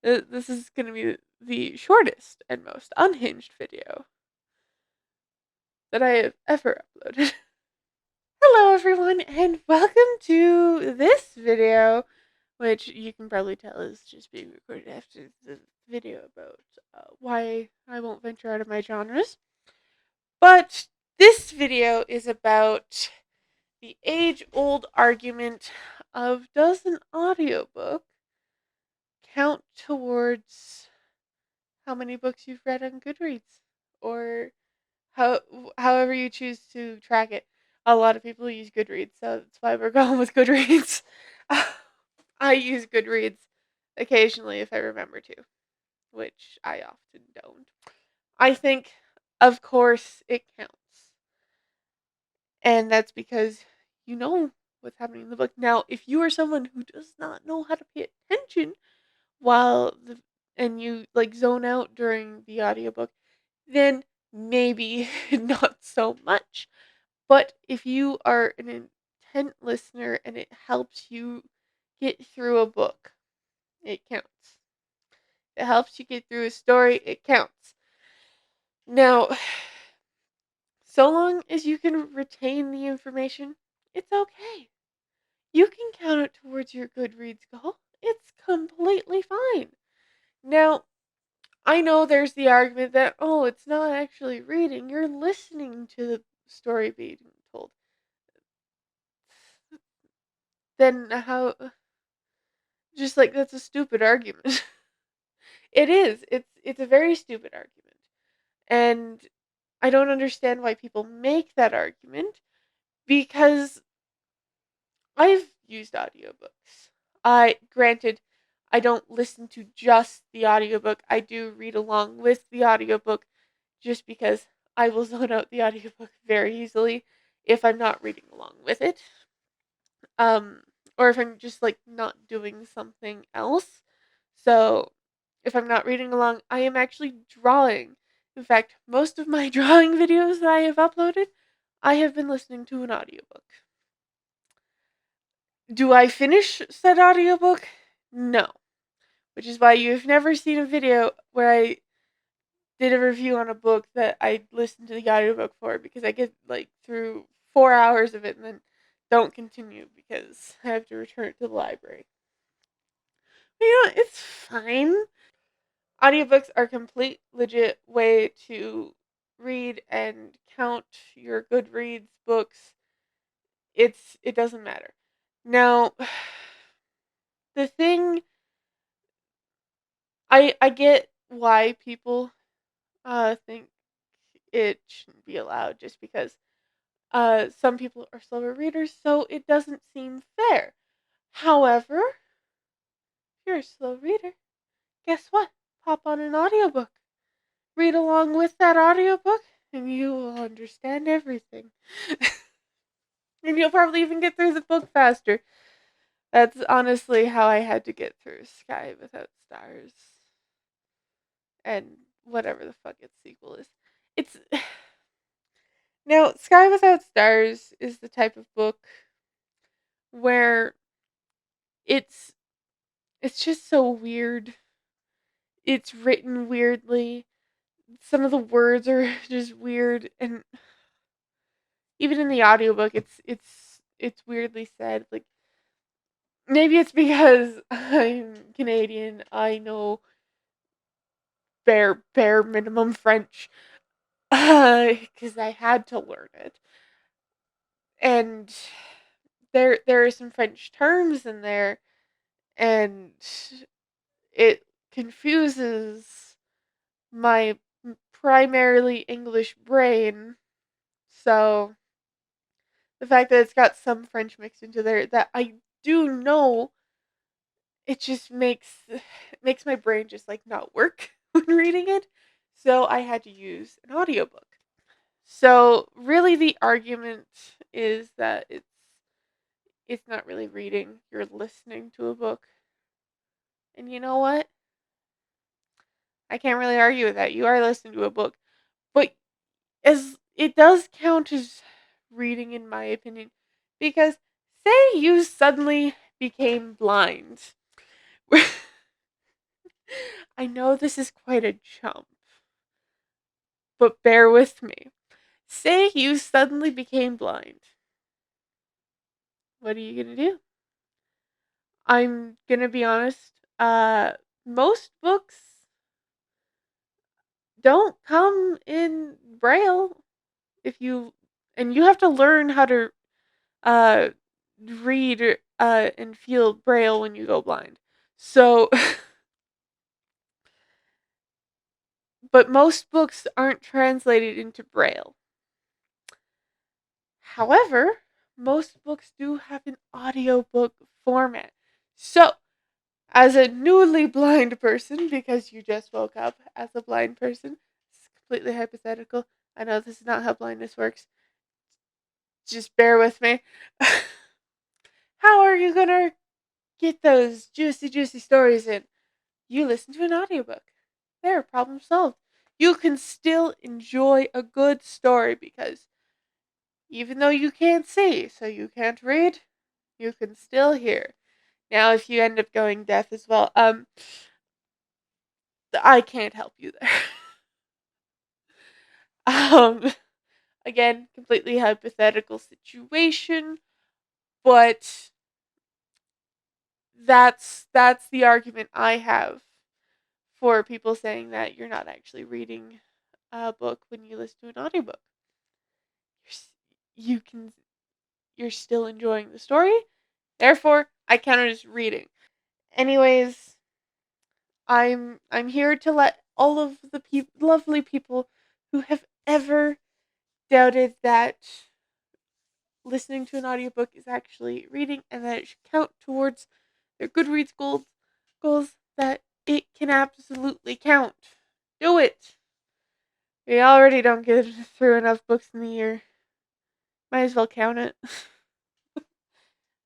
This is going to be the shortest and most unhinged video that I have ever uploaded. Hello, everyone, and welcome to this video, which you can probably tell is just being recorded after the video about why I won't venture out of my genres. But this video is about the age-old argument of, does an audiobook count towards how many books you've read on Goodreads, or how however you choose to track it. A lot of people use Goodreads, so that's why we're going with Goodreads. I use Goodreads occasionally if I remember to, which I often don't. I think, of course, it counts, and that's because you know what's happening in the book. Now, if you are someone who does not know how to pay attention while the and you like zone out during the audiobook, then maybe not so much. But if you are an intent listener and it helps you get through a book, it counts. It helps you get through a story, it counts. Now, so long as you can retain the information, it's okay. You can count it towards your Goodreads goal. It's completely fine. Now, I know there's the argument that, oh, it's not actually reading, you're listening to the story being told. Then how, just like, that's a stupid argument. It is. It's a very stupid argument. And I don't understand why people make that argument, because I've used audiobooks. Granted, I don't listen to just the audiobook. I do read along with the audiobook just because I will zone out the audiobook very easily if I'm not reading along with it. Um or if I'm just like not doing something else. So, if I'm not reading along, I am actually drawing. In fact, most of my drawing videos that I have uploaded, I have been listening to an audiobook. Do I finish said audiobook? No. Which is why you've never seen a video where I did a review on a book that I listened to the audiobook for, because I get like through 4 hours of it and then don't continue because I have to return it to the library. But it's fine. Audiobooks are a complete legit way to read and count your Goodreads books. It doesn't matter. Now, the thing, I get why people think it shouldn't be allowed, just because some people are slower readers, so it doesn't seem fair. However, if you're a slow reader, guess what? Pop on an audiobook. Read along with that audiobook, and you will understand everything. And you'll probably even get through the book faster. That's honestly how I had to get through Sky Without Stars. And whatever the fuck its sequel is. It's Now, Sky Without Stars is the type of book where it's it's just so weird. It's written weirdly. Some of the words are just weird, and even in the audiobook it's weirdly said. Like, maybe it's because I'm Canadian. I know bare minimum French, because I had to learn it. And there are some French terms in there, and it confuses my primarily English brain. So the fact that it's got some French mixed into there that I do know, it just makes my brain just like not work when reading it. So I had to use an audiobook. So really the argument is that it's not really reading, you're listening to a book. And you know what? I can't really argue with that. You are listening to a book. But as it does count as reading, in my opinion, because say you suddenly became blind. I know this is quite a jump, but bear with me. Say you suddenly became blind. What are you gonna do? I'm gonna be honest. Most books don't come in Braille. If you and you have to learn how to uh read and feel Braille when you go blind. So, but most books aren't translated into Braille. However, most books do have an audiobook format. So, as a newly blind person, because you just woke up as a blind person, this is completely hypothetical. I know this is not how blindness works. Just bear with me. How are you gonna get those juicy, juicy stories in? You listen to an audiobook. There, problem solved. You can still enjoy a good story because even though you can't see, so you can't read, you can still hear. Now, if you end up going deaf as well, I can't help you there. um, Again, completely hypothetical situation, but that's the argument I have for people saying that you're not actually reading a book when you listen to an audiobook. You can you're still enjoying the story. Therefore, I count it as reading. Anyways, I'm here to let all of the lovely people who have ever doubted that listening to an audiobook is actually reading and that it should count towards their Goodreads goals that it can absolutely count. Do it. We already don't get through enough books in the year. Might as well count it.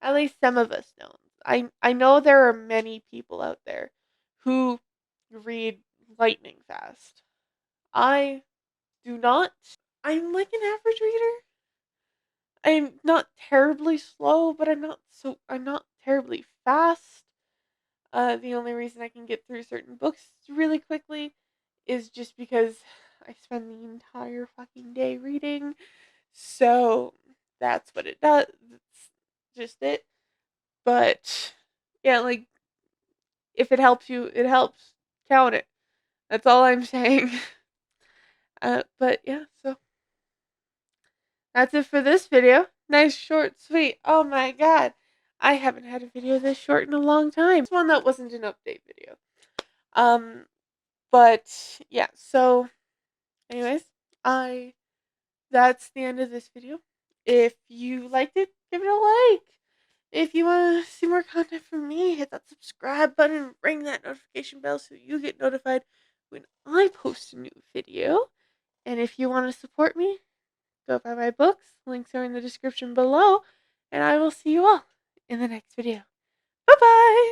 At least some of us don't. I know there are many people out there who read lightning fast. I do not. I'm like an average reader. I'm not terribly slow, but I'm not terribly fast. The only reason I can get through certain books really quickly is just because I spend the entire fucking day reading. So that's what it does. That's just it. But yeah, like if it helps you, it helps. Count it. That's all I'm saying. But yeah, so that's it for this video. Nice, short, sweet. Oh my god. I haven't had a video this short in a long time. This one that wasn't an update video. Um, but yeah, so anyways, I that's the end of this video. If you liked it, give it a like. If you want to see more content from me, hit that subscribe button and ring that notification bell so you get notified when I post a new video. And if you want to support me, go buy my books. Links are in the description below. And I will see you all in the next video. Bye bye!